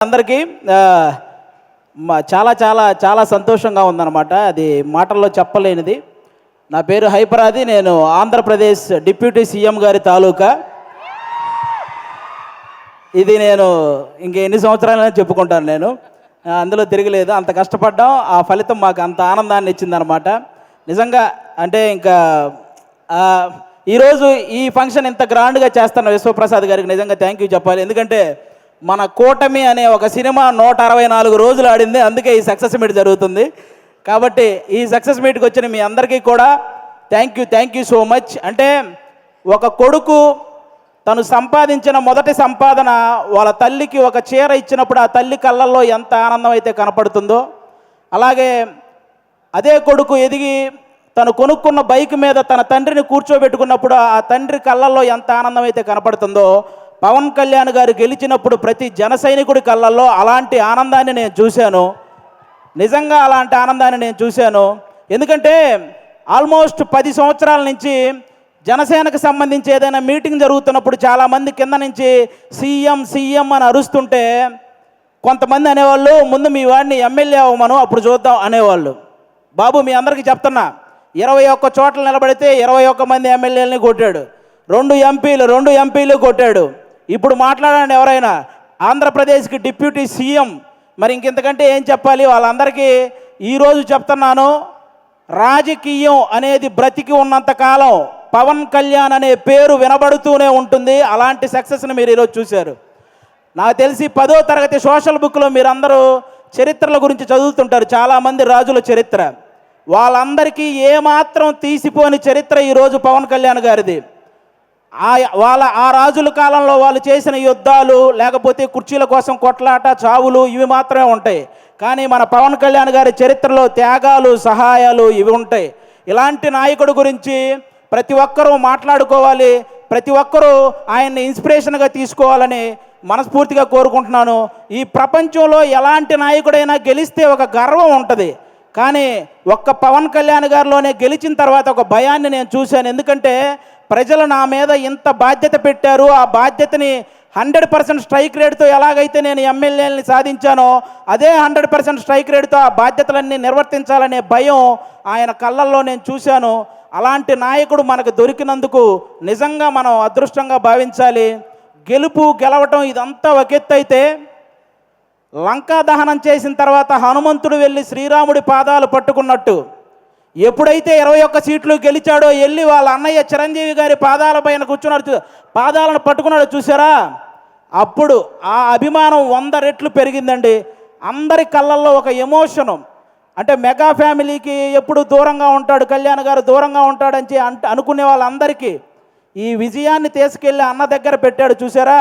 అందరికీ చాలా చాలా చాలా సంతోషంగా ఉందన్నమాట. అది మాటల్లో చెప్పలేనిది. నా పేరు హైపరాది. నేను ఆంధ్రప్రదేశ్ డిప్యూటీ సీఎం గారి తాలూకా. ఇది నేను ఎన్ని సంవత్సరాలైనా చెప్పుకుంటాను. నేను అందులో తిరగలేదు. అంత కష్టపడ్డాం, ఆ ఫలితం మాకు అంత ఆనందాన్ని ఇచ్చిందనమాట. నిజంగా అంటే ఈరోజు ఈ ఫంక్షన్ ఇంత గ్రాండ్గా చేస్తున్న విశ్వప్రసాద్ గారికి నిజంగా థ్యాంక్ యూ చెప్పాలి. ఎందుకంటే మన కూటమి అనే ఒక సినిమా 164 రోజులు ఆడింది. అందుకే ఈ సక్సెస్ మీట్ జరుగుతుంది. కాబట్టి ఈ సక్సెస్ మీట్కి వచ్చిన మీ అందరికీ కూడా థ్యాంక్ యూ సో మచ్. అంటే ఒక కొడుకు తను సంపాదించిన మొదటి సంపాదన వాళ్ళ తల్లికి ఒక చీర ఇచ్చినప్పుడు ఆ తల్లి కళ్ళల్లో ఎంత ఆనందం అయితే కనపడుతుందో, అలాగే అదే కొడుకు ఎదిగి తను కొనుక్కున్న బైక్ మీద తన తండ్రిని కూర్చోబెట్టుకున్నప్పుడు ఆ తండ్రి కళ్ళల్లో ఎంత ఆనందం అయితే కనపడుతుందో, పవన్ కళ్యాణ్ గారు గెలిచినప్పుడు ప్రతి జన సైనికుడి కళ్ళల్లో అలాంటి ఆనందాన్ని నేను చూశాను. నిజంగా అలాంటి ఆనందాన్ని నేను చూశాను. ఎందుకంటే ఆల్మోస్ట్ 10 సంవత్సరాల నుంచి జనసేనకు సంబంధించి ఏదైనా మీటింగ్ జరుగుతున్నప్పుడు చాలామంది కింద నుంచి సీఎం అని అరుస్తుంటే కొంతమంది అనేవాళ్ళు, ముందు మీ వాడిని ఎమ్మెల్యే అవ్వమను అప్పుడు చూద్దాం అనేవాళ్ళు. బాబు, మీ అందరికీ చెప్తున్నా, 21 చోట్ల నిలబడితే 21 మంది ఎమ్మెల్యేలని కొట్టాడు. 2 ఎంపీలు కొట్టాడు. ఇప్పుడు మాట్లాడండి ఎవరైనా, ఆంధ్రప్రదేశ్కి డిప్యూటీ సీఎం. మరి ఇంకెంతకంటే ఏం చెప్పాలి? వాళ్ళందరికీ ఈరోజు చెప్తున్నాను, రాజకీయం అనేది బ్రతికి ఉన్నంతకాలం పవన్ కళ్యాణ్ అనే పేరు వినబడుతూనే ఉంటుంది. అలాంటి సక్సెస్ని మీరు ఈరోజు చూశారు. నాకు తెలిసి 10వ తరగతి సోషల్ బుక్లో మీరందరూ చరిత్రల గురించి చదువుతుంటారు, చాలామంది రాజుల చరిత్ర. వాళ్ళందరికీ ఏమాత్రం తీసిపోని చరిత్ర ఈరోజు పవన్ కళ్యాణ్ గారిది. ఆ రాజుల కాలంలో వాళ్ళు చేసిన యుద్ధాలు, లేకపోతే కుర్చీల కోసం కొట్లాట, చావులు ఇవి మాత్రమే ఉంటాయి. కానీ మన పవన్ కళ్యాణ్ గారి చరిత్రలో త్యాగాలు, సహాయాలు ఇవి ఉంటాయి. ఇలాంటి నాయకుడి గురించి ప్రతి ఒక్కరూ మాట్లాడుకోవాలి, ప్రతి ఒక్కరూ ఆయన్ని ఇన్స్పిరేషన్గా తీసుకోవాలని మనస్ఫూర్తిగా కోరుకుంటున్నాను. ఈ ప్రపంచంలో ఎలాంటి నాయకుడైనా గెలిస్తే ఒక గర్వం ఉంటుంది, కానీ ఒక్క పవన్ కళ్యాణ్ గారిలోనే గెలిచిన తర్వాత ఒక భయాన్ని నేను చూశాను. ఎందుకంటే ప్రజలు నా మీద ఇంత బాధ్యత పెట్టారు, ఆ బాధ్యతని 100% స్ట్రైక్ రేట్తో ఎలాగైతే నేను ఎమ్మెల్యేలని సాధించానో అదే 100% స్ట్రైక్ రేట్తో ఆ బాధ్యతలన్నీ నిర్వర్తించాలనే భయం ఆయన కళ్ళల్లో నేను చూశాను. అలాంటి నాయకుడు మనకు దొరికినందుకు నిజంగా మనం అదృష్టంగా భావించాలి. గెలవటం ఇదంతా ఒక ఎత్తు అయితే, లంకా దహనం చేసిన తర్వాత హనుమంతుడు వెళ్ళి శ్రీరాముడి పాదాలు పట్టుకున్నట్టు ఎప్పుడైతే 21 సీట్లు గెలిచాడో వెళ్ళి వాళ్ళ అన్నయ్య చిరంజీవి గారి పాదాల పైన కూర్చున్నాడు, పాదాలను పట్టుకున్నాడు చూసారా, అప్పుడు ఆ అభిమానం 100 రెట్లు పెరిగిందండి. అందరి కళ్ళల్లో ఒక ఎమోషను. అంటే మెగా ఫ్యామిలీకి ఎప్పుడు దూరంగా ఉంటాడు కళ్యాణ్ గారు, దూరంగా ఉంటాడని అనుకునే వాళ్ళందరికీ ఈ విజయాన్ని తీసుకెళ్ళి అన్న దగ్గర పెట్టాడు చూసారా.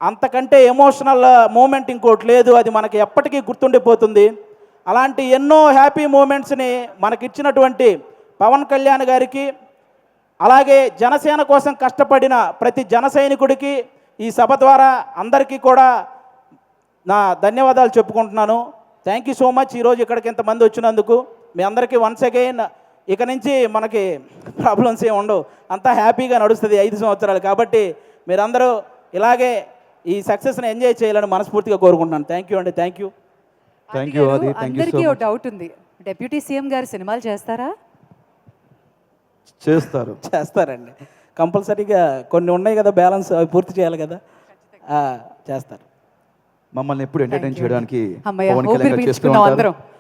అంతకంటే ఎమోషనల్ మూమెంట్ ఇంకోటి లేదు. అది మనకి ఎప్పటికీ గుర్తుండిపోతుంది. అలాంటి ఎన్నో హ్యాపీ మూమెంట్స్ని మనకిచ్చినటువంటి పవన్ కళ్యాణ్ గారికి, అలాగే జనసేన కోసం కష్టపడిన ప్రతి జన సైనికుడికి ఈ సభ ద్వారా అందరికీ కూడా నా ధన్యవాదాలు చెప్పుకుంటున్నాను. Thank you so much. ఈరోజు ఇక్కడికి ఇంతమంది వచ్చినందుకు మీ అందరికీ వన్స్ అగైన్. ఇక నుంచి మనకి ప్రాబ్లమ్స్ ఏమి ఉండవు, అంతా హ్యాపీగా నడుస్తుంది 5 సంవత్సరాలు. కాబట్టి మీరందరూ ఇలాగే ఈ సక్సెస్ని ఎంజాయ్ చేయాలని మనస్ఫూర్తిగా కోరుకుంటున్నాను. థ్యాంక్ యూ అండి. Thank you. అందరికీ ఒక డౌట్ ఉంది, డిప్యూటీ సీఎం గారు సినిమాలు చేస్తారా? చేస్తారండి, కంపల్సరీగా. కొన్ని ఉన్నాయి కదా బ్యాలెన్స్, అవి పూర్తి చేయాలి కదా, చేస్తారు. మమ్మల్ని ఎప్పుడు ఎంటర్టైన్ చేయడానికి అమ్మయ్య, ఊపిరి పీల్చుకున్నాం అందరం.